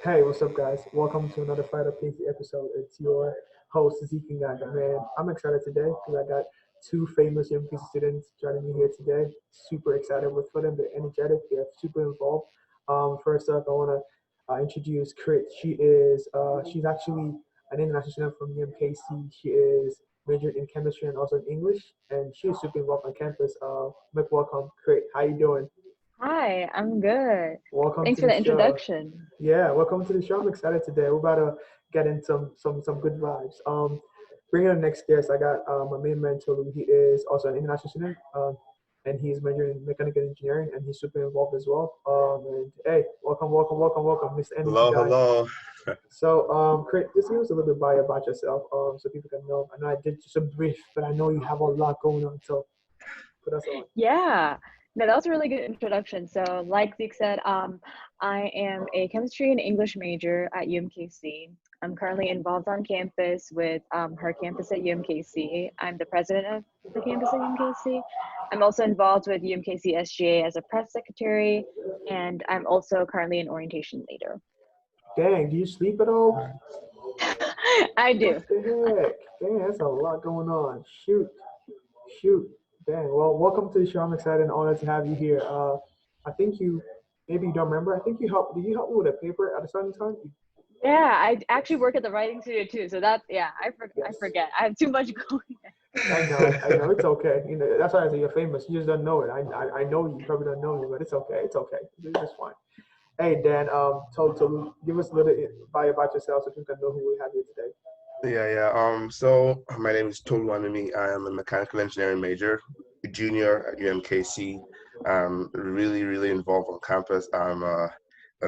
Hey, what's up, guys? Welcome to another FiredUp episode. It's your host, Zeke and Gaga. Man, I'm excited today because I got two famous young PC students joining me here today. Super excited for them. They're energetic. They're super involved. First up, I want to introduce Krit. She's actually an international student from UMKC. She is majored in chemistry and also in English, and she is super involved on campus. Make welcome, Krit. How you doing? Hi, I'm good. Welcome Thanks to for the the show. introduction. Yeah, welcome to the show. I'm excited today. We're about to get in some good vibes. Bringing on the next guest, I got my main man Tolu. He is also an international student, and he's majoring in mechanical engineering, and he's super involved as well. And hey, welcome, Mr. Energy Hello, guy. hello. So, Craig, just give us a little bit bio about yourself, so people can know. I know I did just a brief, but I know you have a lot going on. So, put us on. Yeah, no, that was a really good introduction. So, like Zeke said, I am a chemistry and English major at UMKC. I'm currently involved on campus with her campus at UMKC. I'm the president of the campus at UMKC. I'm also involved with UMKC SGA as a press secretary, and I'm also currently an orientation leader. Dang, do you sleep at all? I do. What the heck? Dang, that's a lot going on. Shoot. Dang. Well, welcome to the show. I'm excited and honored to have you here. I think maybe you don't remember. I think you helped. Did you help me with a paper at a certain time? Yeah, I actually work at the writing studio too. So that's yeah, I Yes. forget. I have too much going I know. It's okay. You know, that's why I say you're famous. You just don't know it. I know you probably don't know me, but it's okay. It's okay. It's just fine. Hey, Dan. Tolu, give us a little bio about yourself so people can know who we have here today. Yeah. So my name is Tolu. I am a mechanical engineering major, a junior at UMKC. I'm really involved on campus. I'm a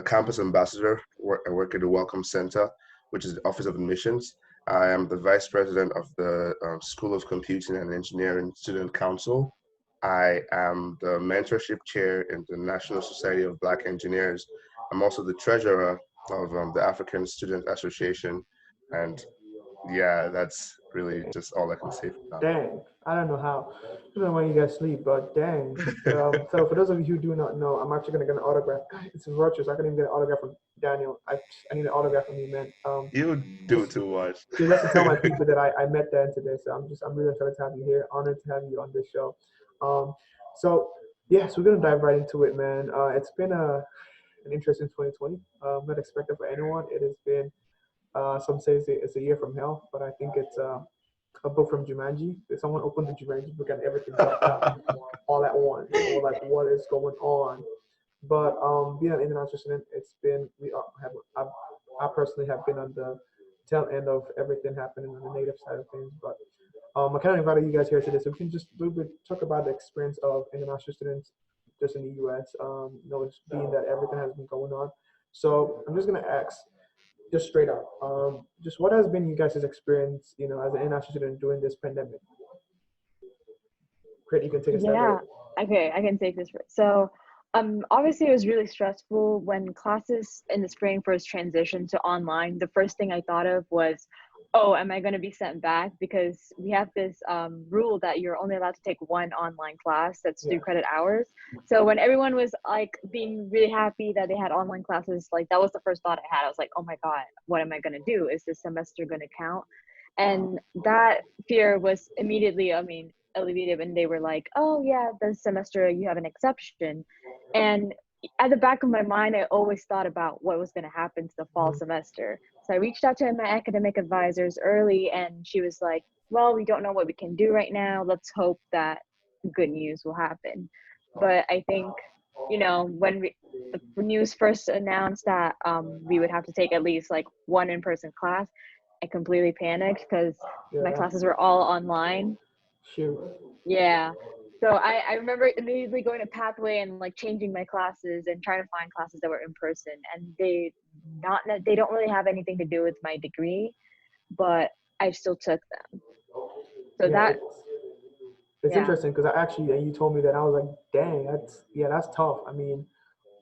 campus ambassador. I work at the Welcome Center, which is the Office of Admissions. I am the vice president of the School of Computing and Engineering Student Council. I am the mentorship chair in the National Society of Black Engineers. I'm also the treasurer of the African Student Association. And yeah, that's really just all I can say for Dang, I don't know how. I don't know when you guys sleep, but dang. now. So for those of you who do not know, I'm actually gonna get an autograph. It's virtual, so I can even get an autograph from Daniel. I need an autograph from you, man. You do Just too much. just to tell my people that I met Dan today. So I'm really excited to have you here. Honored to have you on this show. Um, so yes, we're gonna dive right into it, man. It's been an interesting 2020. Not expected for anyone. It has been some say it's a year from hell, but I think it's a book from Jumanji. If someone opened the Jumanji book and everything dropped out all at once, and we're like, what is going on? But being an international student, it's been I personally have been on the tail end of everything happening on the native side of things. But I kind of invited you guys here today so we can just a little bit talk about the experience of international students just in the U.S. It's being that everything has been going on. So I'm just gonna ask, just straight up, just what has been you guys' experience, as an international student during this pandemic? Great, you can take a stab at Yeah, it. okay, I can take this. So, obviously, it was really stressful when classes in the spring first transitioned to online. The first thing I thought of was, oh, am I going to be sent back? Because we have this rule that you're only allowed to take one online class that's Yeah. 3 credit hours. So when everyone was like being really happy that they had online classes, like that was the first thought I had. I was like, oh my God, what am I going to do? Is this semester going to count? And that fear was immediately, I mean, alleviated when they were like, oh yeah, this semester you have an exception. And at the back of my mind, I always thought about what was going to happen to the fall Mhm. semester. So I reached out to my academic advisors early, and she was like, well, we don't know what we can do right now. Let's hope that good news will happen. But I think, when the news first announced that we would have to take at least like one in-person class, I completely panicked because my Yeah. classes were all online. Shoot. Yeah. So I remember immediately going to Pathway and like changing my classes and trying to find classes that were in person, and they don't really have anything to do with my degree, but I still took them. So Yeah, that it's yeah. interesting because I actually, and you told me that I was like, dang, that's tough. I mean,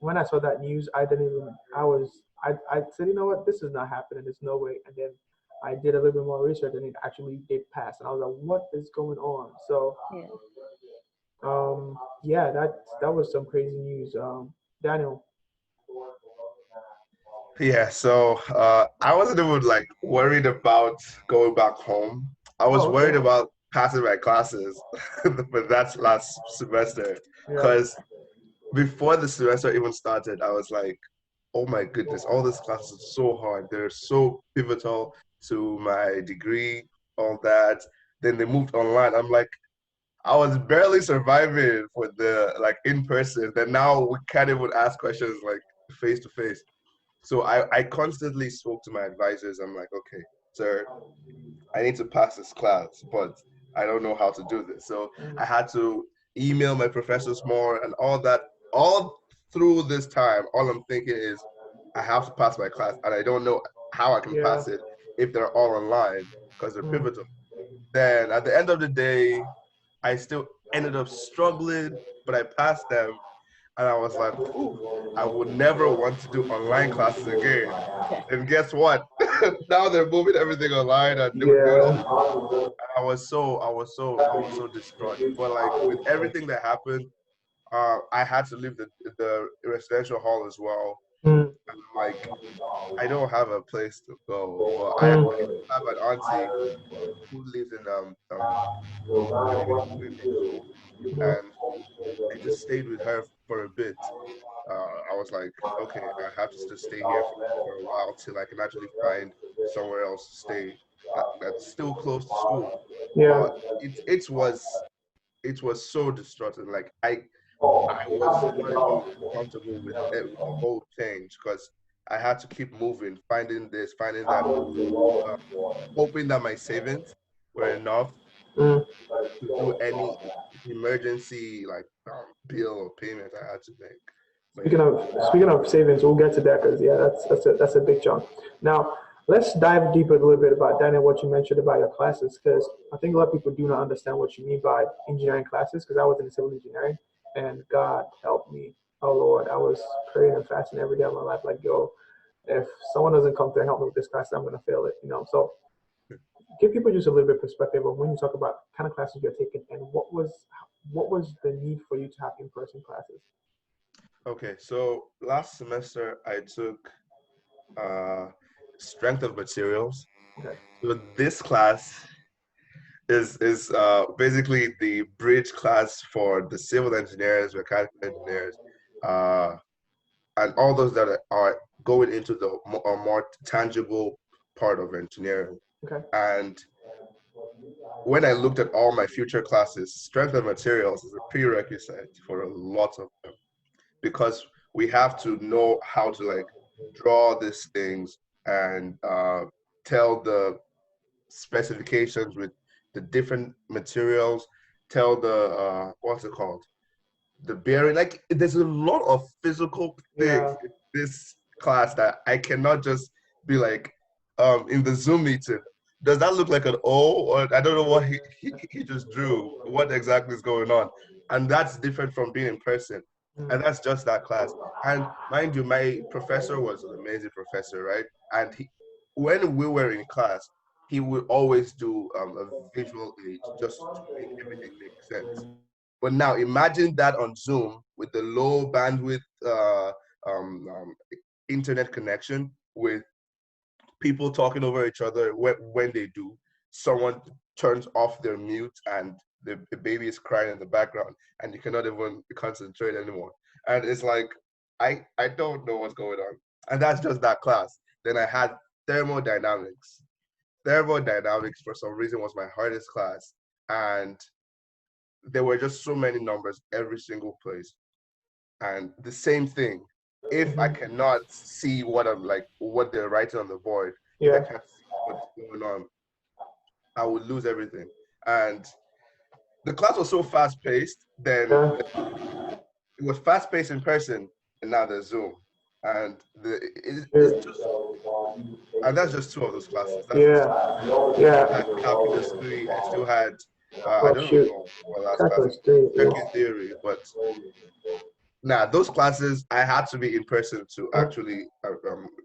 when I saw that news, I didn't even. I said, you know what, this is not happening. There's no way. And then I did a little bit more research, and it actually did pass. And I was like, what is going on? So, Yeah. yeah, that was some crazy news. Daniel, Yeah, so I wasn't even like worried about going back home. I was Oh, worried okay. about passing my classes but that's last semester. Yeah. Because before the semester even started, I was like, oh my goodness, all these classes are so hard. They're so pivotal to my degree, all that. Then they moved online. I'm like, I was barely surviving for the like in person. Then now we can't even ask questions like face to face. So I constantly spoke to my advisors. I'm like, okay, sir, I need to pass this class, but I don't know how to do this. So I had to email my professors more and all that. All through this time, all I'm thinking is I have to pass my class, and I don't know how I can Yeah. pass it if they're all online because they're Mm. pivotal. Then at the end of the day, I still ended up struggling, but I passed them, and I was like, "Ooh, I would never want to do online classes again." And guess what? Now they're moving everything online and they would do that. Yeah. I was so distraught. But like with everything that happened, I had to leave the residential hall as well. Mm. Like I don't have a place to go, but I Mm. have an auntie who lives in I think it's Zoo, and I just stayed with her for a bit. I was like, okay, I have to just stay here for a while till I can actually find somewhere else to stay that's still close to school. Yeah. But it was so distraughting. Like I was not even comfortable with the whole change because I had to keep moving, finding this, finding that, uh, hoping that my savings were enough Mm. to do any emergency like bill or payment I had to make. But Speaking yeah. of speaking of savings, we'll get to that because yeah, that's a big chunk. Now let's dive deeper a little bit about Daniel, what you mentioned about your classes, because I think a lot of people do not understand what you mean by engineering classes. Because I was in civil engineering, and God help me, oh Lord, I was praying and fasting every day of my life, like yo, if someone doesn't come to help me with this class, I'm gonna fail it, you know. So give people just a little bit of perspective of when you talk about kind of classes you're taking and what was the need for you to have in-person classes. Okay, so last semester I took uh, strength of materials. Okay. So this class is basically the bridge class for the civil engineers, mechanical engineers, uh, and all those that are going into the more tangible part of engineering. Okay. And when I looked at all my future classes, strength of materials is a prerequisite for a lot of them because we have to know how to like draw these things and tell the specifications with the different materials, tell the what's it called? The bearing. Like there's a lot of physical Yeah. things in this class that I cannot just be like in the Zoom meeting. Does that look like an O? Or I don't know what he just drew. What exactly is going on? And that's different from being in person. And Mm. that's just that class. And mind you, my professor was an amazing professor, right? And when we were in class, he would always do a visual aid just to make everything make sense. But now imagine that on Zoom with the low bandwidth um, um, internet connection with people talking over each other when they do. Someone turns off their mute and the baby is crying in the background and you cannot even concentrate anymore. And it's like, I don't know what's going on. And that's just that class. Then I had thermodynamics. Thermodynamics, for some reason, was my hardest class. And there were just so many numbers every single place. And the same thing, if I Mhm. cannot see what they're writing on the board, if I Yeah. can't see what's going on, I would lose everything. And the class was so fast paced, then Yeah. it was fast paced in person, and now there's Zoom. And it's You're, just, and that's just two of those classes. That's just two. yeah. I still had Yeah. calculus three. I still had, I Oh don't shoot. know what last class, Calculus three. circuit theory, but nah, those classes I had to be in person to Mm. actually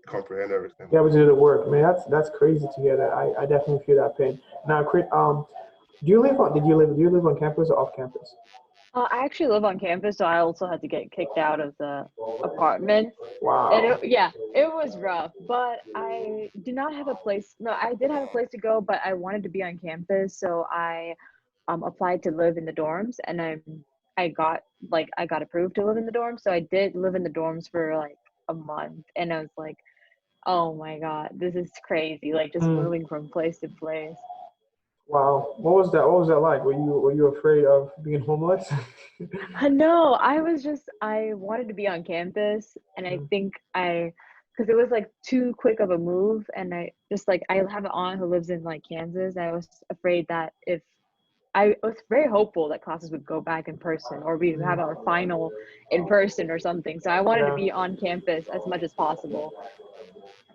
comprehend everything. Yeah, but you did the work, man. That's crazy to hear that. I definitely feel that pain. Now, Crit, do you live on campus or off campus? I actually live on campus, so I also had to get kicked out of the apartment. And Wow. yeah, it was rough, but I did not have a place. No, I did have a place to go, but I wanted to be on campus, so I applied to live in the dorms, and I got I got approved to live in the dorms. So I did live in the dorms for like a month, and I was like, oh my God, this is crazy. Like just Mm, moving from place to place. wow. What was that? What was that like? Were you afraid of being homeless? No, I was just I wanted to be on campus, and I Mm, think because it was like too quick of a move, and I just like I have an aunt who lives in like Kansas. I was afraid that if I was very hopeful that classes would go back in person or we would have our mm, final in person or something. So I wanted to yeah. be on campus as much as possible,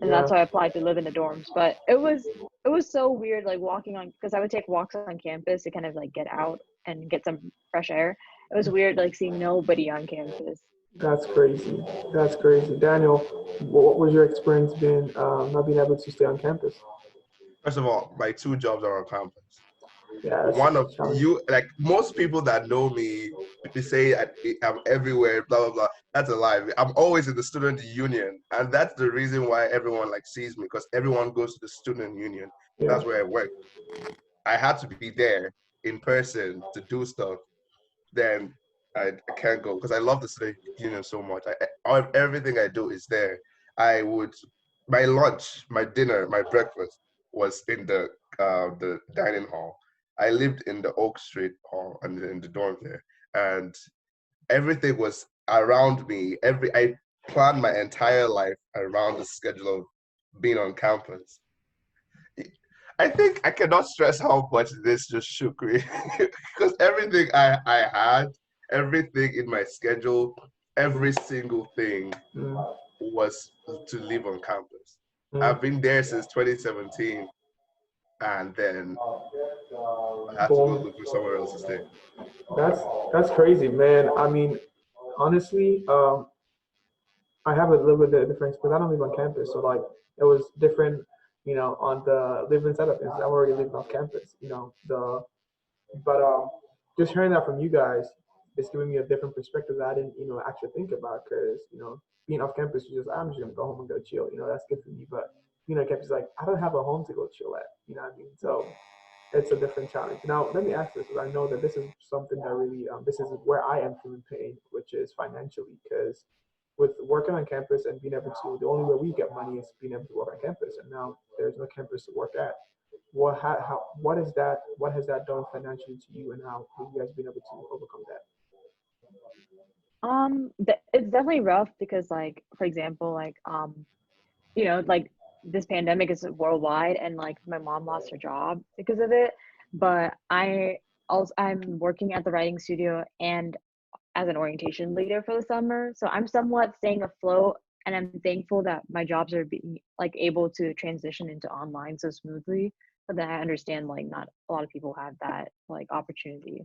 and Yeah. that's why I applied to live in the dorms. But it was so weird like walking on because I would take walks on campus to kind of like get out and get some fresh air. It was weird like seeing nobody on campus. That's crazy. That's crazy. Daniel, what was your experience being not being able to stay on campus? First of all, my two jobs are on campus. Yeah, that's One of a challenge. you, like most people that know me, they say I'm everywhere, blah blah blah. That's a lie. I'm always in the student union, and that's the reason why everyone like sees me because everyone goes to the student union. Yeah. That's where I work. I had to be there in person to do stuff. Then I can't go because I love the student union so much. Everything I do is there. I would my lunch, my dinner, my breakfast was in the dining hall. I lived in the Oak Street hall and in the dorm there, and everything was around me. I planned my entire life around the schedule of being on campus. I think I cannot stress how much this just shook me because everything I had, everything in my schedule, every single thing Mm, was to live on campus. mm. I've been there since 2017, and then I had to go Boom. look for somewhere else to stay. That's that's crazy, man. I mean, honestly, I have a little bit of difference because I don't live on campus, so like it was different, on the living setup. Is I'm already living off campus, but just hearing that from you guys is giving me a different perspective that I didn't, actually think about because being off campus is just I'm just gonna go home and go chill, that's good for me. But campus is like I don't have a home to go chill at, you know what I mean? So it's a different challenge. Now, let me ask this, because I know that this is something that really, this is where I am feeling pain, which is financially, because with working on campus and being able to, the only way we get money is being able to work on campus, and now there's no campus to work at. What has that done financially to you, and how have you guys been able to overcome that? It's definitely rough because like for example like this pandemic is worldwide and like my mom lost her job because of it, but I'm working at the writing studio and as an orientation leader for the summer, so I'm somewhat staying afloat, and I'm thankful that my jobs are being like able to transition into online so smoothly, but then I understand like not a lot of people have that like opportunity.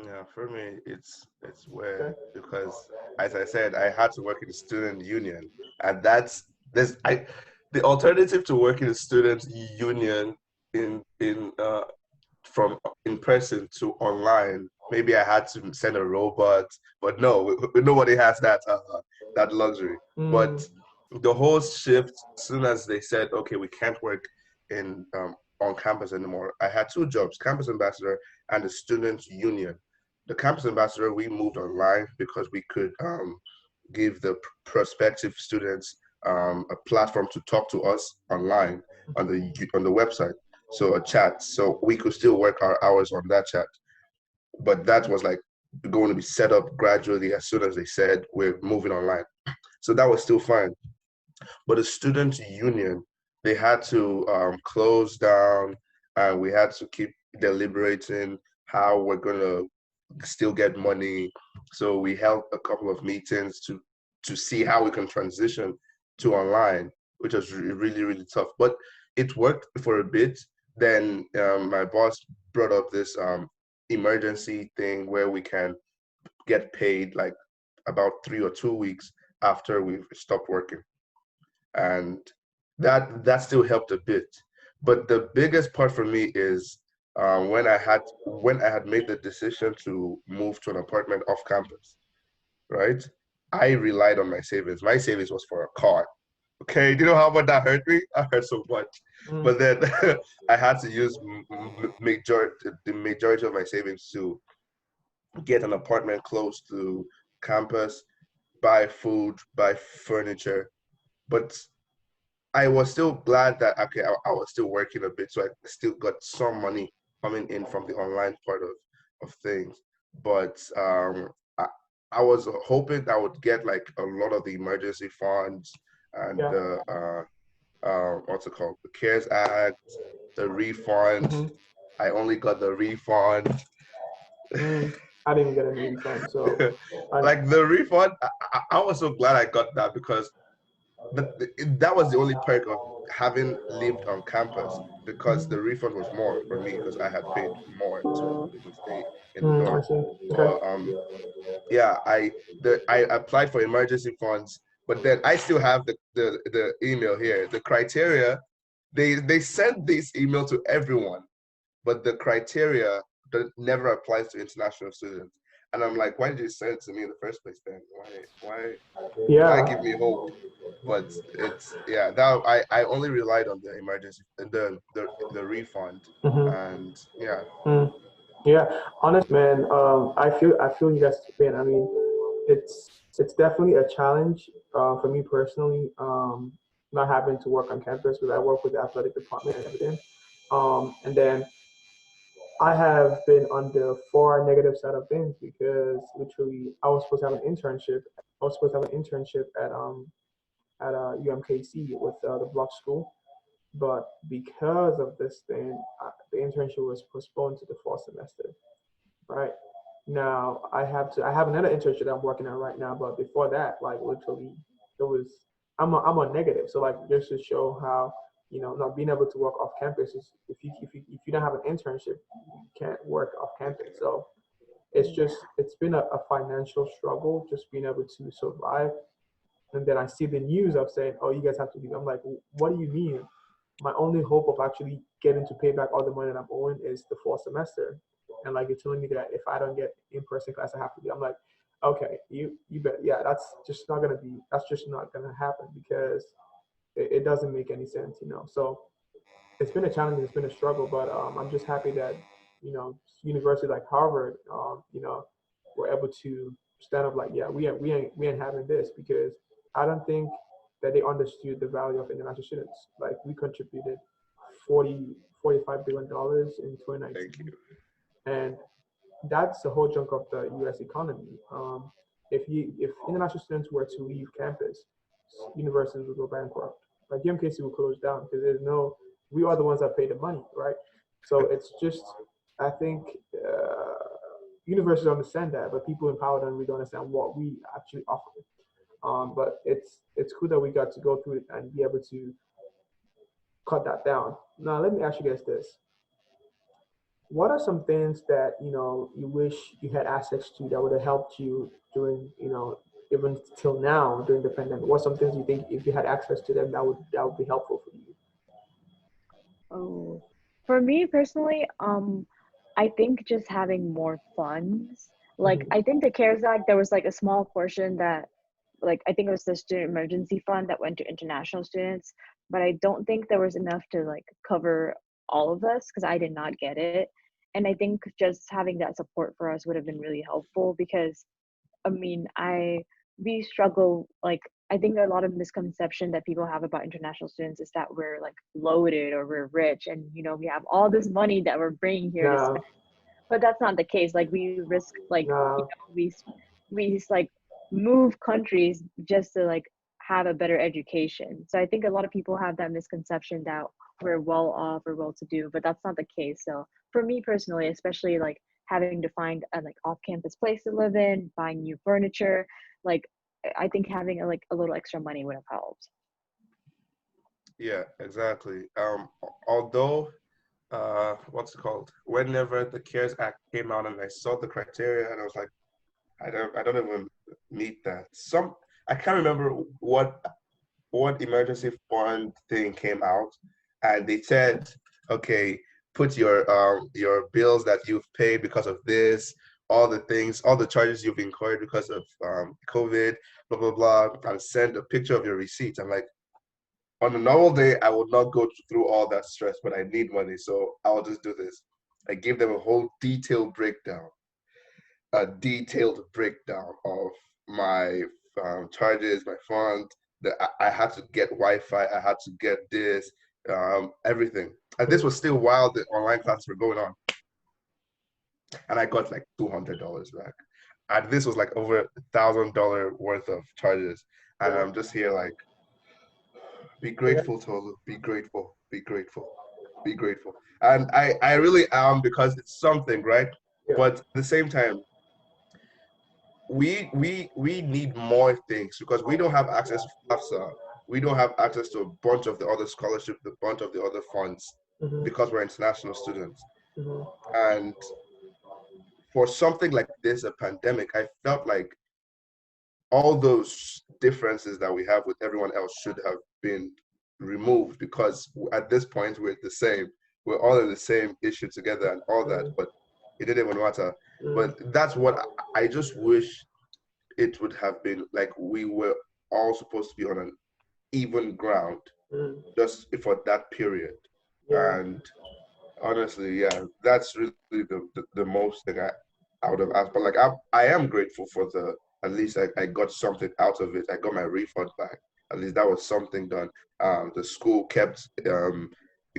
Yeah, for me, it's where Okay. because as I said, I had to work in the student union, and that's there's I the alternative to working in the student union in from in person to online. Maybe I had to send a robot, but no, nobody has that luxury. Mm, But the whole shift, as soon as they said, okay, we can't work in on campus anymore, I had two jobs: campus ambassador and the student union. The campus ambassador, we moved online because we could give the prospective students a platform to talk to us online on the website, so a chat, so we could still work our hours on that chat. But that was like going to be set up gradually as soon as they said we're moving online. So that was still fine. But the student union, they had to close down, and we had to keep deliberating how we're gonna still get money. So we held a couple of meetings to see how we can transition to online, which was really really tough. But it worked for a bit. Then my boss brought up this emergency thing where we can get paid like about 3 or 2 weeks after we've stopped working, and that still helped a bit. But the biggest part for me is when I had made the decision to move to an apartment off campus, right? I relied on my savings. My savings was for a car. Okay, do you know how much that hurt me? I hurt so much. Mm, But then I had to use the majority of my savings to get an apartment close to campus, buy food, buy furniture. But I was still glad that okay, I was still working a bit, so I still got some money coming in from the online part of things. But I was hoping I would get like a lot of the emergency funds and yeah. what's it called, the CARES Act, the refund. Hmm. I only got the refund. Mm, I didn't get any refund, so I. Like the refund, I was so glad I got that because that was the only perk of having lived on campus because the refund was more for me because I had paid more to even stay in the I dorm. see. Okay. But yeah, I applied for emergency funds, but then I still have the email here. The criteria, they sent this email to everyone, but the criteria that never applies to international students. And I'm like, why did you send it to me in the first place then? Why Yeah. give me hope? But it's yeah, that I only relied on the emergency the refund Hmm. and yeah. Mm, yeah. Honest, man. I feel you guys' pain. I mean, it's definitely a challenge for me personally. Not having to work on campus because I work with the athletic department and everything. And then I have been on the far negative side of things because literally I was supposed to have an internship. I was supposed to have an internship at UMKC with the block school, but because of this thing, the internship was postponed to the fall semester. Right now, I have another internship that I'm working on right now, but before that, like literally, it was I'm on negative. So like just to show how not being able to work off campus is if you don't have an internship, you can't work off campus. So Yeah. it's been a financial struggle just being able to survive. And then I see the news of saying, "Oh, you guys have to do." I'm like, "What do you mean?" My only hope of actually getting to pay back all the money that I'm owing is the fall semester. And like you're telling me that if I don't get in person class, I have to be. I'm like, okay, you bet. Yeah, that's just not gonna happen because it doesn't make any sense. So it's been a challenge, it's been a struggle, but I'm just happy that universities like Harvard, were able to stand up like, yeah, we ain't having this because I don't think that they understood the value of international students. Like we contributed 40 $45 billion in Thank 2019, you. and that's a whole chunk of the U.S. economy. If international students were to leave campus, universities would go bankrupt. Like UMKC will close down because there's no. We are the ones that pay the money, right? So it's just, I think universities understand that, but people in power don't really understand what we actually offer. But it's cool that we got to go through it and be able to cut that down. Now, let me ask you guys this: what are some things that you wish you had access to that would have helped you during even till now during the pandemic? What some things you think if you had access to them that would be helpful for you? Oh, for me personally, I think just having more funds. Like, Hmm. I think the CARES Act, there was like a small portion that, like, I think it was the student emergency fund that went to international students, but I don't think there was enough to like cover all of us because I did not get it. And I think just having that support for us would have been really helpful because I mean, we struggle like I think a lot of misconception that people have about international students is that we're like loaded or we're rich and we have all this money that we're bringing here to No, spend. But that's not the case. Like we risk like no, we just like move countries just to like have a better education. So I think a lot of people have that misconception that we're well off or well to do, but that's not the case. So for me personally, especially like having to find a like off-campus place to live in, buying new furniture, like I think having a little extra money would have helped. Yeah, exactly. Although what's it called? Whenever the CARES Act came out and I saw the criteria and I was like, I don't even meet that. I can't remember what emergency fund thing came out, and they said, okay, put your bills that you've paid because of this, all the things, all the charges you've incurred because of COVID, blah blah blah, and send a picture of your receipts. I'm like, on a normal day, I would not go through all that stress, but I need money, so I'll just do this. I give them a detailed breakdown of my charges, my funds. That I had to get Wi-Fi, I had to get this, everything. And this was still while the online classes were going on, and I got like $200 back. And this was like over $1,000 worth of charges, and Yeah. I'm just here like, be Yeah. grateful, Tolu. Be grateful. Be grateful. Be grateful. And I really am, because it's something, right? Yeah. But at the same time, we need more things, because we don't have access to FAFSA. We don't have access to a bunch of the other scholarships, a bunch of the other funds, Mhm. because we're international students. Mhm. And for something like this, a pandemic, I felt like all those differences that we have with everyone else should have been removed, because at this point we're the same. We're all in the same issue together and all that, Mhm. but it didn't even matter. Mhm. But that's what I just wish it would have been, like we were all supposed to be on an even ground Mhm. just for that period. Yeah. And honestly, yeah, that's really the most thing I would have asked. But like I am grateful for the, at least I got something out of it. I got my refund back. At least that was something done. The school kept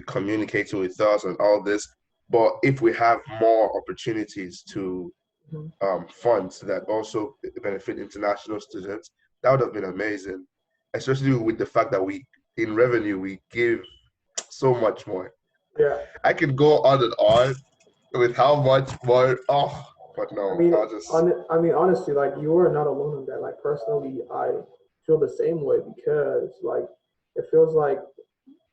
communicating with us and all this. But if we have more opportunities to Mhm. funds that also benefit international students, that would have been amazing. Especially with the fact that we, in revenue, we give so much more. Yeah. I could go on and on with how much more. Oh, but I no, mean, I'll just. honestly, like you are not alone in that. Like personally, I feel the same way because like it feels like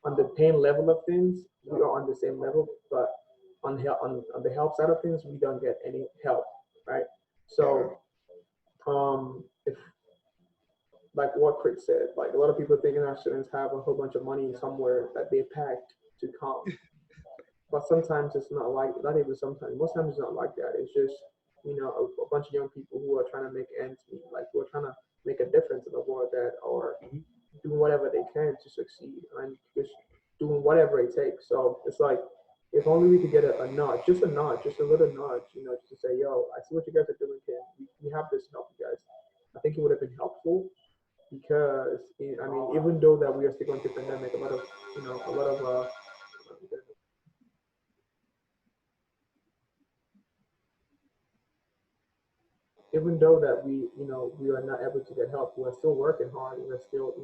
on the pain level of things, we are on the same level, but on the help side of things, we don't get any help, right? Yeah. So, if like what Krit said, like a lot of people thinking our students have a whole bunch of money somewhere that they packed to come, but sometimes it's not like not even sometimes. Most times it's not like that. It's just a bunch of young people who are trying to make ends meet, like who are trying to make a difference in the world that are Mhm. doing whatever they can to succeed and just doing whatever it takes. So it's like if only we could get a nod, just a little nudge, just to say, "Yo, I see what you guys are doing, Ken. We have this to help you guys." I think it would have been helpful because I mean, even though that we are still going through pandemic, a lot of a lot of even though that we are not able to get help, we're still working hard. We're still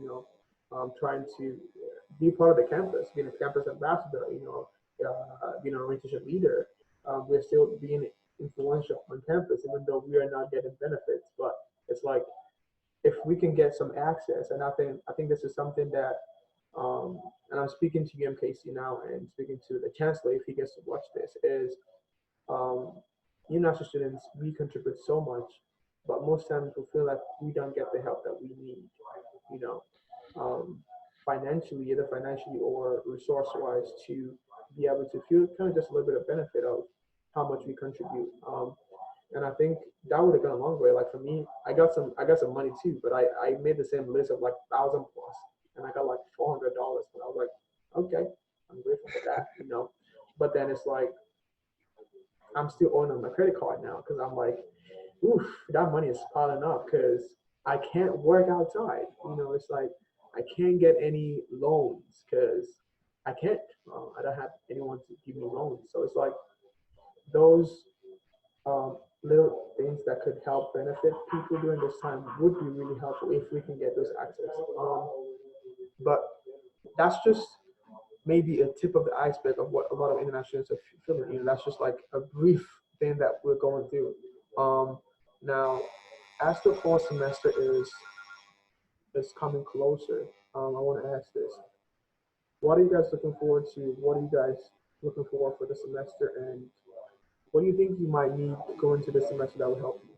trying to be part of the campus, being a campus ambassador, being an orientation leader. We're still being influential on campus, even though we are not getting benefits. But it's like if we can get some access, and I think this is something that, and I'm speaking to UMKC now, and speaking to the chancellor if he gets to watch this, is um, international students, we contribute so much, but most times we feel like we don't get the help that we need, you know, um, financially, either financially or resource wise, to be able to feel kind of just a little bit of benefit of how much we contribute. And I think that would have gone a long way. Like for me, I got some money too, but I made the same list of like 1,000 plus, and I got like $400. But I was like, okay, I'm grateful for that. But then it's like I'm still owing on my credit card now because I'm like, oof, that money is piling up because I can't work outside. It's like I can't get any loans because I can't. I don't have anyone to give me loans. So it's like those little things that could help benefit people during this time would be really helpful if we can get those access. But that's just maybe a tip of the iceberg of what a lot of international students are feeling. That's just like a brief thing that we're going through. Now, as the fall semester is coming closer, I want to ask this: what are you guys looking forward to? What are you guys looking for the semester, and what do you think you might need to go into this semester that will help you?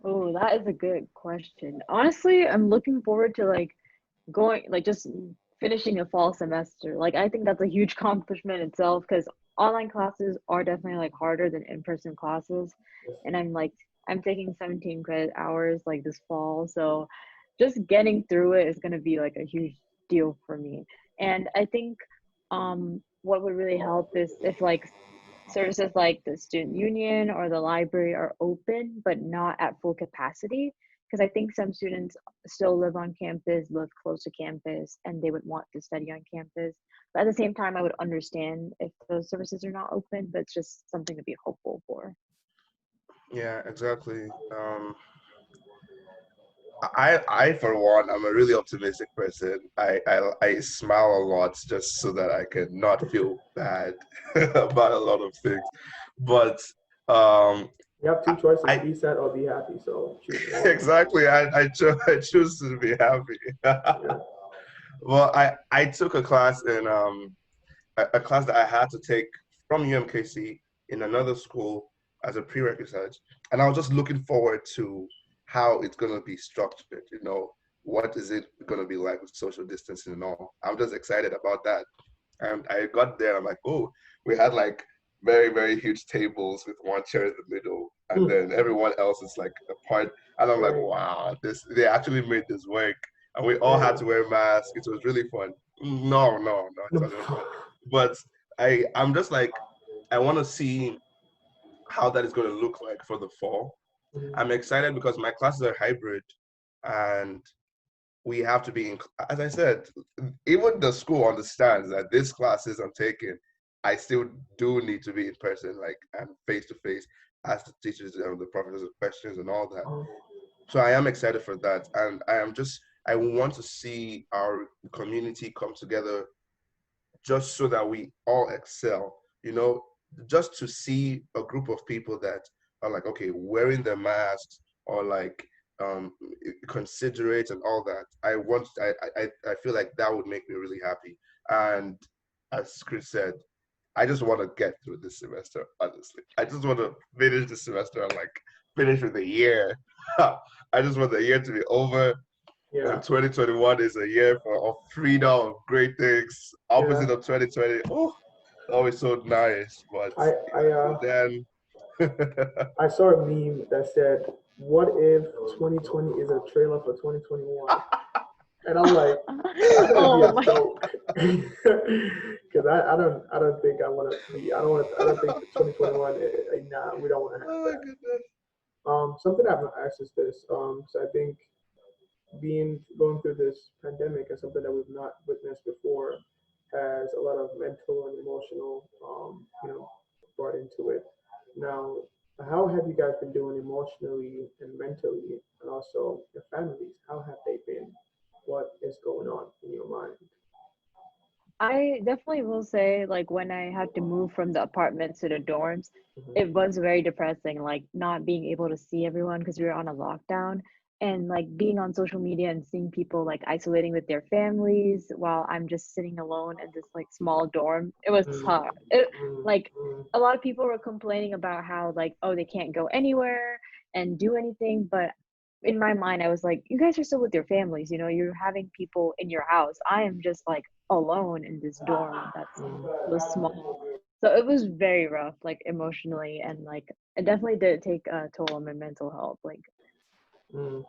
Oh, that is a good question. Honestly, I'm looking forward to like going like just finishing a fall semester. Like I think that's a huge accomplishment itself because online classes are definitely like harder than in-person classes. And I'm taking 17 credit hours like this fall. So just getting through it is gonna be like a huge deal for me. And I think what would really help is if like services like the student union or the library are open but not at full capacity, because I think some students still live on campus, live close to campus, and they would want to study on campus. But at the same time, I would understand if those services are not open, but it's just something to be hopeful for. Yeah, exactly. I for one, I'm a really optimistic person. I smile a lot just so that I can not feel bad about a lot of things. But um, You have two I, choices: I be sad or be happy. So choose one. exactly I choose to be happy. Yeah. Well, I took a class in a class that I had to take from UMKC in another school as a prerequisite. And I was just looking forward to how it's going to be structured, what is it going to be like with social distancing and all. I'm just excited about that. And I got there, I'm like, oh, we had like very, very huge tables with one chair in the middle, and Hmm. then everyone else is like apart. And I'm like, Right. wow, they actually made this work. And we all had Right. to wear masks. It was really fun. No, no, no, it wasn't fun. But I'm just like, I want to see how that is going to look like for the fall. Mhm. I'm excited because my classes are hybrid, and we have to be in, as I said, even the school understands that this classes I'm taking, I still do need to be in person, like, and face to face, ask the teachers and the professors questions and all that. Um, So I am excited for that, and I want to see our community come together just so that we all excel, just to see a group of people that are like, okay, wearing their masks or like um considerate and all that. I feel like that would make me really happy. And as Chris said, I just want to get through this semester, honestly. I just want to finish the semester and like finish with a year. I just want the year to be over, yeah. and 2021 is a year of freedom, of great things. Yeah. Opposite of 2020. Oh, always so nice. But I I yeah, uh but then I saw a meme that said, "What if 2020 is a trailer for 2021?" And I'm like, that's gonna be Oh a my. joke. Because I don't think I want to be. I don't think 2021. Nah, we don't want to have oh my that. goodness. Something I've not asked is this. So I think going through this pandemic is something that we've not witnessed before, has a lot of mental and emotional, brought into it. Now, how have you guys been doing emotionally and mentally, and also your families? How have they been? What is going on in your mind? I definitely will say, like, when I had to move from the apartment to the dorms, Mhm. it was very depressing, like, not being able to see everyone because we were on a lockdown and like being on social media and seeing people like isolating with their families while I'm just sitting alone in this like small dorm. It was Mm, tough. It mm, like mm. a lot of people were complaining about how like, oh, they can't go anywhere and do anything, but in my mind, I was like, you guys are still with your families, you're having people in your house. I am just like alone in this dorm that's so small. So it was very rough, like emotionally, and like it definitely did take a toll on my mental health. Like, Mm,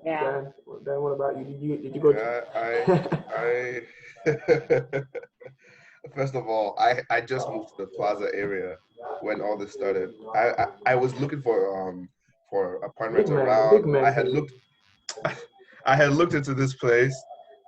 yeah. Dan, what about you? Did you go Yeah, to? I first of all, I just moved to the Plaza area when all this started. I was looking for Big apartments man, around. big man thing. I had looked into this place,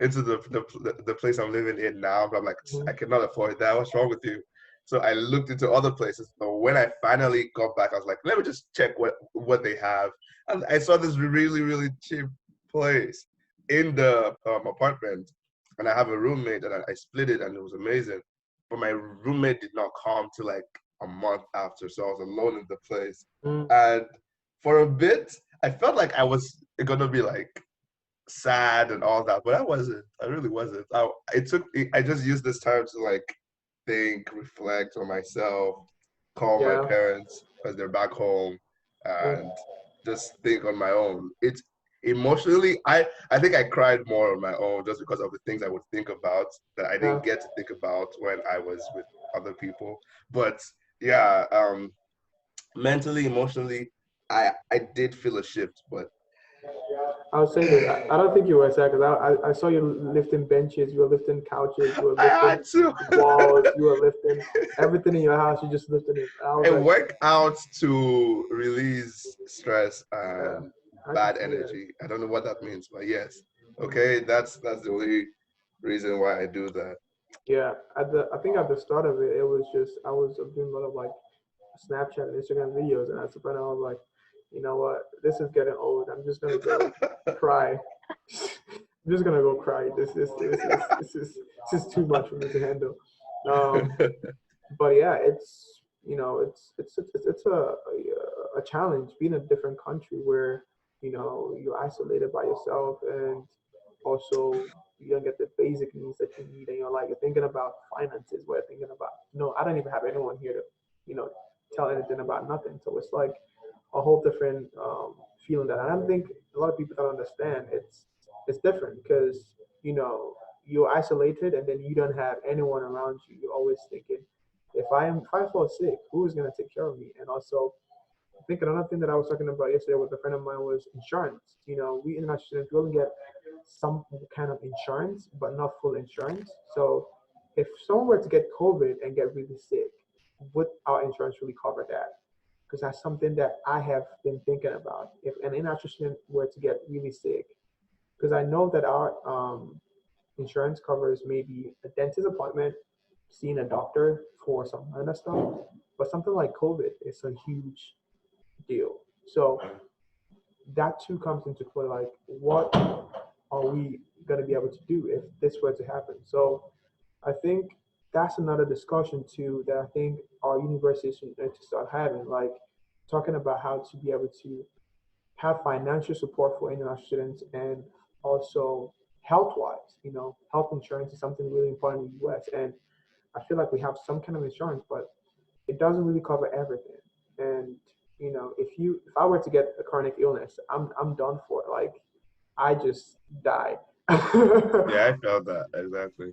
into the place I'm living in now, but I'm like, I Mhm. cannot afford that. What's wrong with you? So I looked into other places. But when I finally got back, I was like, let me just check what they have. And I saw this really, really cheap place in the apartment. And I have a roommate, and I split it, and it was amazing. But my roommate did not come till like a month after, so I was alone in the place. Mm, And for a bit, I felt like I was gonna be like sad and all that, but I wasn't. I really wasn't. I just used this time to like think, reflect on myself, call my yeah. parents because they're back home, Mm, and just think on my own. emotionally, I think I cried more on my own just because of the things I would think about that I Yeah. didn't get to think about when I was with other people. But yeah, mentally, emotionally, I did feel a shift, but I was saying this. I don't think you were sad because I saw you lifting benches, you were lifting couches, you were I lifting had to. walls, you were lifting everything in your house. You just lifting it. I was I like, work out to release stress yeah, and I can bad see that. energy. I don't know what that means, but yes. Mhm. Okay, that's the only reason why I do that. Yeah, I think at the start of it, it was just I was doing a lot of like Snapchat and Instagram videos, and at the point I was like, you know what, this is getting old. I'm just gonna go cry. I'm just gonna go cry. This is too much for me to handle. Um, but yeah, it's it's a challenge being in a different country where you're isolated by yourself and also you don't get the basic needs that you need and you're like you're thinking about finances where you're thinking about I don't even have anyone here to you know tell anything about nothing, so it's like a whole different feeling that I don't think a lot of people don't understand. It's different because you're isolated and then you don't have anyone around you. You're always thinking, if I fall sick, who is gonna take care of me? And also, I think another thing that I was talking about yesterday with a friend of mine was insurance. We international students we only get some kind of insurance, but not full insurance. So if someone were to get COVID and get really sick, would our insurance really cover that? Because that's something that I have been thinking about. If an international student were to get really sick, because I know that our insurance covers maybe a dentist appointment, seeing a doctor for some kind of stuff, but something like COVID is a huge deal. So that too comes into play. Like, what are we going to be able to do if this were to happen? So I think that's another discussion too that I think our universities need to start having, like talking about how to be able to have financial support for international students and also health wise. Health insurance is something really important in the US. And I feel like we have some kind of insurance, but it doesn't really cover everything. And if I were to get a chronic illness, I'm done for. Like I just die. Yeah, I felt that exactly.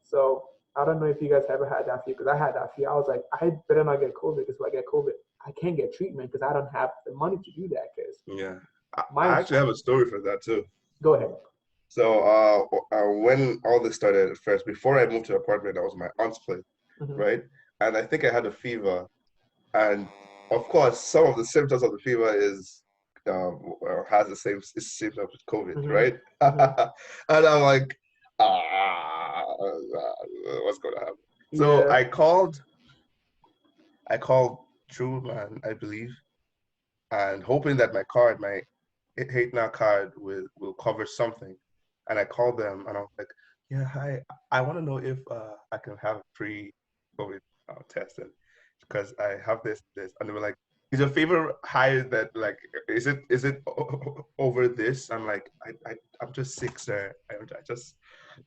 So I don't know if you guys ever had that fear because I had that fear. I was like, I better not get COVID because if I get COVID, I can't get treatment because I don't have the money to do that. Because Yeah, I my actually have a story for that too. go ahead. So when all this started at first, before I moved to an apartment, that was my aunt's place, Hmm. right? And I think I had a fever, and of course, some of the symptoms of the fever is has the same symptoms with COVID, Hmm. right? Hmm. And I'm like, what's going to happen? So Yeah. I called True Man, I believe, and hoping that my Haitna card will cover something. And I called them and I was like, yeah, hi, I want to know if I can have a free COVID testing because I have this. And they were like, is your fever high that like, is it over this? I'm like, I'm just sick, sir. I just,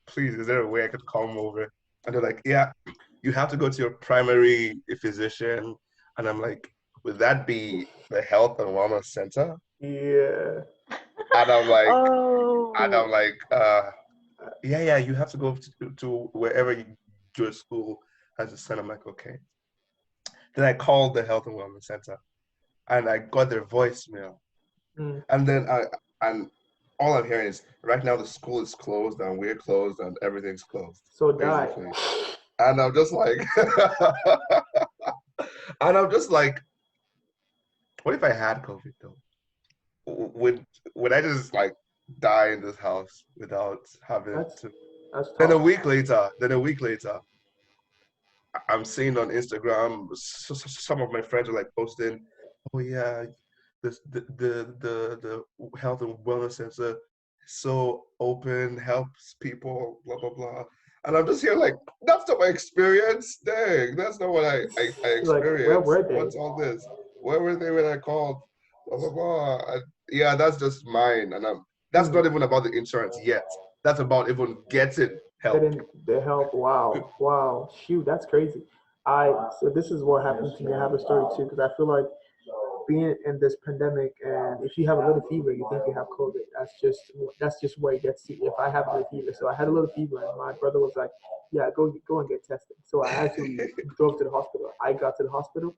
please, is there a way I could come over? And they're like, yeah, you have to go to your primary physician. And I'm like, would that be the health and wellness center? Yeah. And I'm like, and Oh, I'm like, yeah, you have to go to wherever your school has a center. I'm like, okay. Then I called the health and wellness center and I got their voicemail. Mm. And then and all I'm hearing is right now the school is closed and we're closed and everything's closed, So die. basically. And I'm just like, and I'm just like, what if I had COVID though? Would would I just like die in this house without having That's to? that's Then a tough. week later, I'm seeing on Instagram some of my friends are like posting, oh yeah, this the health and wellness center is so open, helps people, blah blah blah. And I'm just here like, that's not my experience. Dang, that's not what I Like, where experienced. were they? What's all this? Where were they when I called? Blah blah blah. Yeah, that's just mine. And that's not Mm. even about the insurance yet. That's about even getting help. Getting the help. Wow. Wow. Shoot, that's crazy. So this is what happened to me. I have a story too because I feel like being in this pandemic, and if you have a little fever, you think you have COVID. That's just where it gets to you. If I have a little fever, so I had a little fever, and my brother was like, "Yeah, go and get tested." So I actually drove to the hospital. I got to the hospital,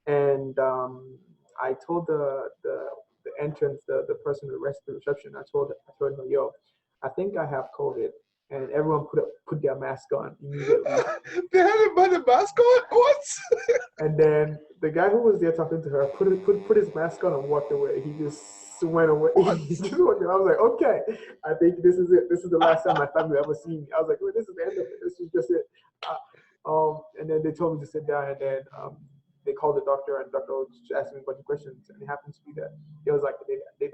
and I told the entrance, the person who arrested the reception. I told her, "Yo, I think I have COVID," and everyone put their mask on immediately. They had a the mask on? What? And then the guy who was there talking to her put his mask on and walked away. He just went away. What? He just walked away. I was like, okay, I think this is it. This is the last time my family ever seen me. I was like, well, this is the end of it. This is just it. And then they told me to sit down, and then they called the doctor, and the doctor was just asking me a bunch of questions, and it happens to be that it was like they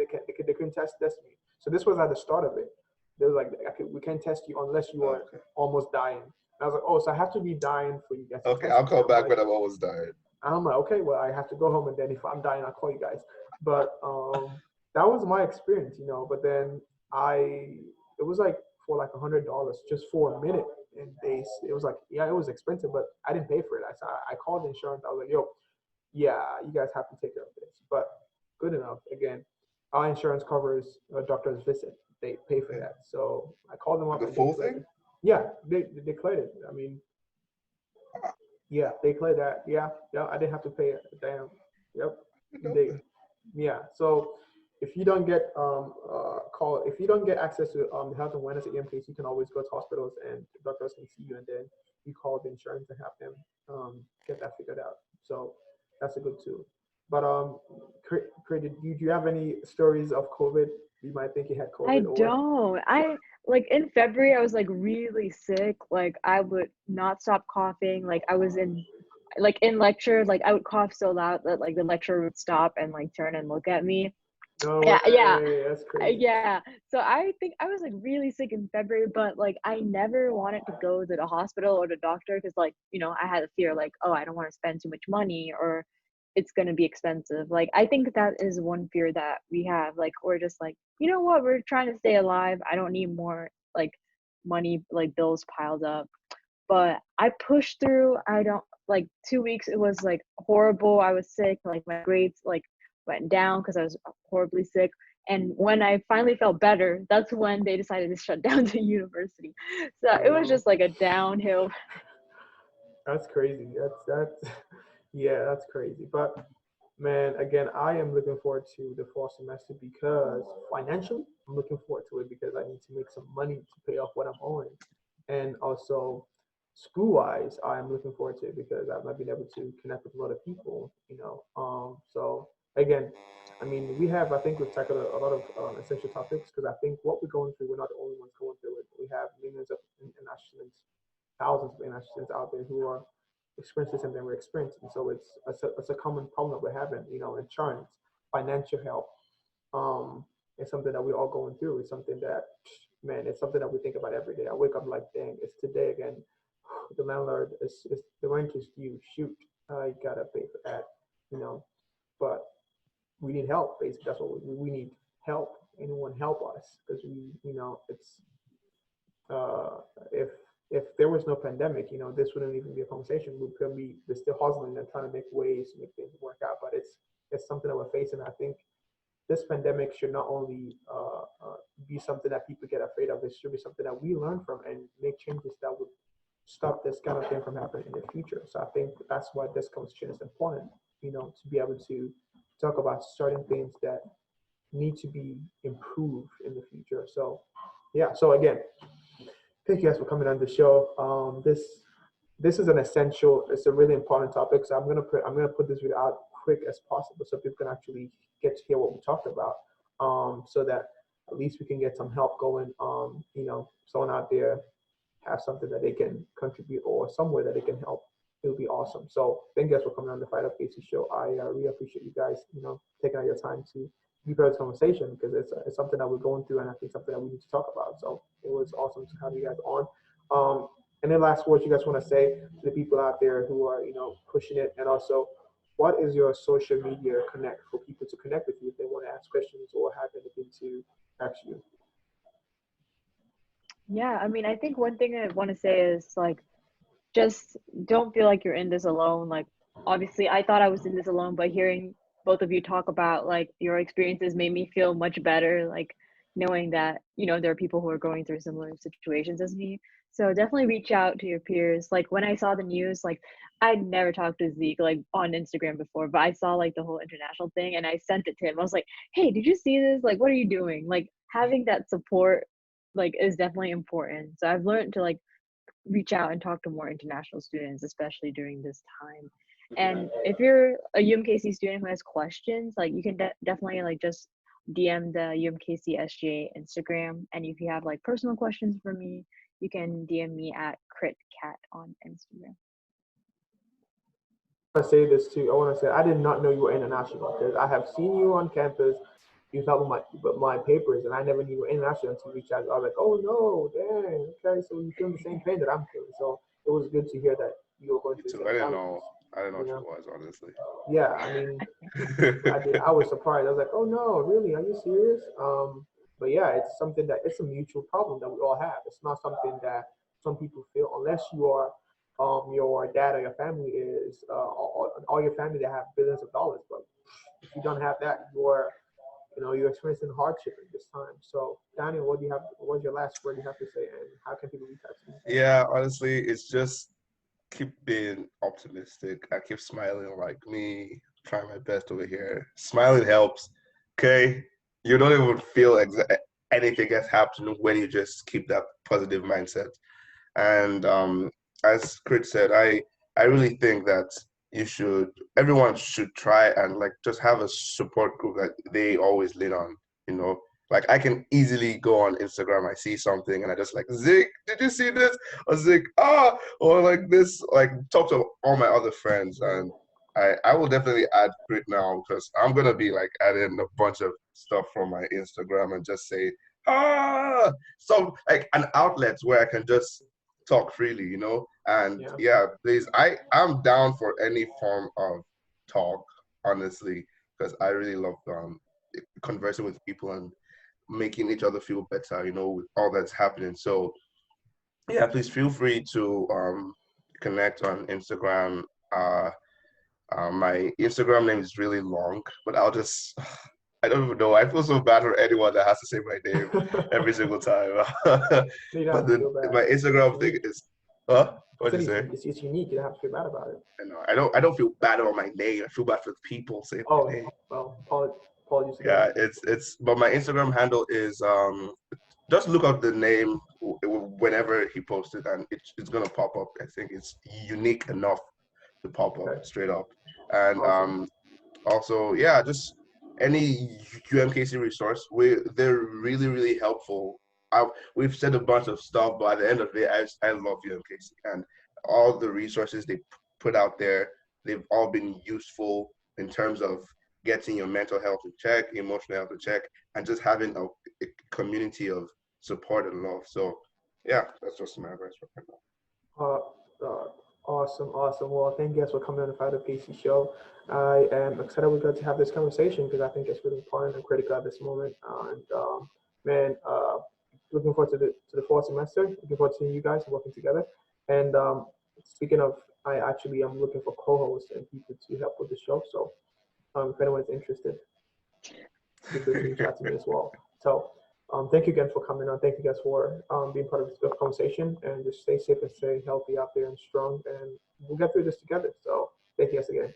couldn't test me. So this was at the start of it. They was like, we can't test you unless you are almost dying. And I was like, oh, so I have to be dying for you guys to Okay, test I'll me. call back like, when I'm almost dying. I'm like, okay, well, I have to go home, and then if I'm dying, I'll call you guys. But that was my experience, But then it was like for like $100 just for a minute, and it was like, yeah, it was expensive, but I didn't pay for it. I called the insurance. I was like, yo, yeah, you guys have to take care of this. But good enough. Again, our insurance covers a doctor's visit. They pay for that. So I called them up. The full thing? Yeah, they cleared it. I mean, yeah, they cleared that. Yeah, I didn't have to pay it. Damn. Yep. Yeah. So if you don't get if you don't get access to the health and wellness at EMKC, you can always go to hospitals and doctors can see you, and then you call the insurance and have them get that figured out. So that's a good tool. But Krit, do you have any stories of COVID? You might think you had I COVID, or don't. I like in February I was like really sick. Like I would not stop coughing. Like I was in lecture, like I would cough so loud that like the lecturer would stop and like turn and look at me. no Yeah, yeah. way, that's crazy. Yeah. So I think I was like really sick in February, but like I never wanted to go to the hospital or the doctor because like, I had a fear like, oh, I don't want to spend too much money or it's going to be expensive. Like I think that is one fear that we have. Like we're just like, you know what, we're trying to stay alive. I don't need more like money, like bills piled up. But I pushed through. I don't like 2 weeks. It was like horrible. I was sick. Like my grades like went down because I was horribly sick. And when I finally felt better, that's when they decided to shut down the university. So it was just like a downhill. That's crazy. That's yeah, that's crazy. But man, again, I am looking forward to the fall semester because financially, I'm looking forward to it because I need to make some money to pay off what I'm owing, and also school-wise, I'm looking forward to it because I've not been able to connect with a lot of people. So again, I mean, I think we've tackled a lot of essential topics because I think what we're going through, we're not the only ones going through it. We have millions of international students, thousands of international students out there who are experiencing something we're experiencing. So it's a common problem that we're having. Insurance, financial help, it's something that we're all going through. It's something that, man, it's something that we think about every day. I wake up like, dang, it's today again. The landlord is the rent is due. Shoot, I gotta pay for that. But we need help. Basically, that's what we need help. Anyone help us because it's uh, if there was no pandemic, this wouldn't even be a conversation. We're still hustling and trying to make ways to make things work out. But it's something that we're facing. I think this pandemic should not only be something that people get afraid of. It should be something that we learn from and make changes that would stop this kind of thing from happening in the future. So I think that's why this conversation is important. To be able to talk about certain things that need to be improved in the future. So yeah. So again, thank you guys for coming on the show. This is an essential. It's a really important topic. So I'm gonna put this video out quick as possible so people can actually get to hear what we talked about. So that at least we can get some help going. Someone out there have something that they can contribute or somewhere that they can help. It would be awesome. So thank you guys for coming on the Fired Up AC show. I really appreciate you guys, taking out your time to be part of this conversation because it's something that we're going through and I think something that we need to talk about. So it was awesome to have you guys on. And then last words you guys want to say to the people out there who are, pushing it, and also what is your social media connect for people to connect with you if they want to ask questions or have anything to ask you? Yeah, I mean, I think one thing I want to say is like just don't feel like you're in this alone. Like obviously I thought I was in this alone, but hearing both of you talk about like your experiences made me feel much better, like knowing that, you know, there are people who are going through similar situations as me. So definitely reach out to your peers. Like when I saw the news, like I'd never talked to Zeke like on Instagram before, but I saw like the whole international thing and I sent it to him. I was like, hey, did you see this? Like, what are you doing? Like having that support like is definitely important. So I've learned to like reach out and talk to more international students, especially during this time. And if you're a UMKC student who has questions, like you can definitely like just DM the UMKC SGA Instagram. And if you have like personal questions for me, you can DM me at KritCat on Instagram. I say this too. I want to say I did not know you were international because I have seen you on campus. You help with my papers, and I never knew you were international until you reached out. I was like, oh no, dang, okay, so you feel the same pain that I'm feeling. So it was good to hear that you were going Me through the too. same challenges. I didn't know You what it know? was, honestly. Yeah, I mean, I did. I was surprised. I was like, oh no, really? Are you serious? But yeah, it's something that it's a mutual problem that we all have. It's not something that some people feel unless you are your dad or your family is all your family that have billions of dollars. But if you don't have that, you're experiencing hardship at this time. So Daniel, what do you have? What's your last word you have to say, and how can people reach out to you? Yeah, honestly, it's just keep being optimistic. I keep smiling like me, trying my best over here. Smiling helps. Okay, you don't even feel anything has happened when you just keep that positive mindset. And as Krit said, I really think that everyone should try and like just have a support group that they always lean on. You know, like I can easily go on Instagram, I see something, and I just like, Zig, did you see this? Or Zig, or like this, like talk to all my other friends, and I will definitely add Krit now because I'm gonna be like adding a bunch of stuff from my Instagram and just say some like an outlet where I can just talk freely, you know? And Yeah. yeah, please, I'm down for any form of talk, honestly, because I really love conversing with people and making each other feel better, you know, with all that's happening. So yeah, please feel free to connect on Instagram. Uh, my Instagram name is really long, but I don't even know. I feel so bad for anyone that has to say my name every single time. You don't But have to feel my bad. It's Instagram thing unique. is, huh? I What'd said you say? it's unique. You don't have to feel bad about it. I know. I don't feel bad about my name. I feel bad for the people saying my Oh, name. well, apologies again. Yeah, but my Instagram handle is just look up the name whenever he posted and it's gonna pop up. I think it's unique enough to pop up Okay, straight up. And awesome. also, yeah, just any UMKC resource, they're really, really helpful. We've said a bunch of stuff, but at the end of it, I love UMKC and all the resources they put out there. They've all been useful in terms of getting your mental health in check, emotional health in check, and just having a community of support and love. So, yeah, that's just my advice right now. Uh, uh, awesome, awesome. Well, thank you guys for coming on the FiredUp PC show. I am excited we got to have this conversation because I think it's really important and critical at this moment. And man, looking forward to the fall semester. Looking forward to seeing you guys working together. And speaking of, I actually am looking for co-hosts and people to help with the show. So if anyone's interested, feel free to reach out to me as well. So thank you again for coming on. Thank you guys for being part of this conversation and just stay safe and stay healthy out there and strong. And we'll get through this together. So thank you guys again.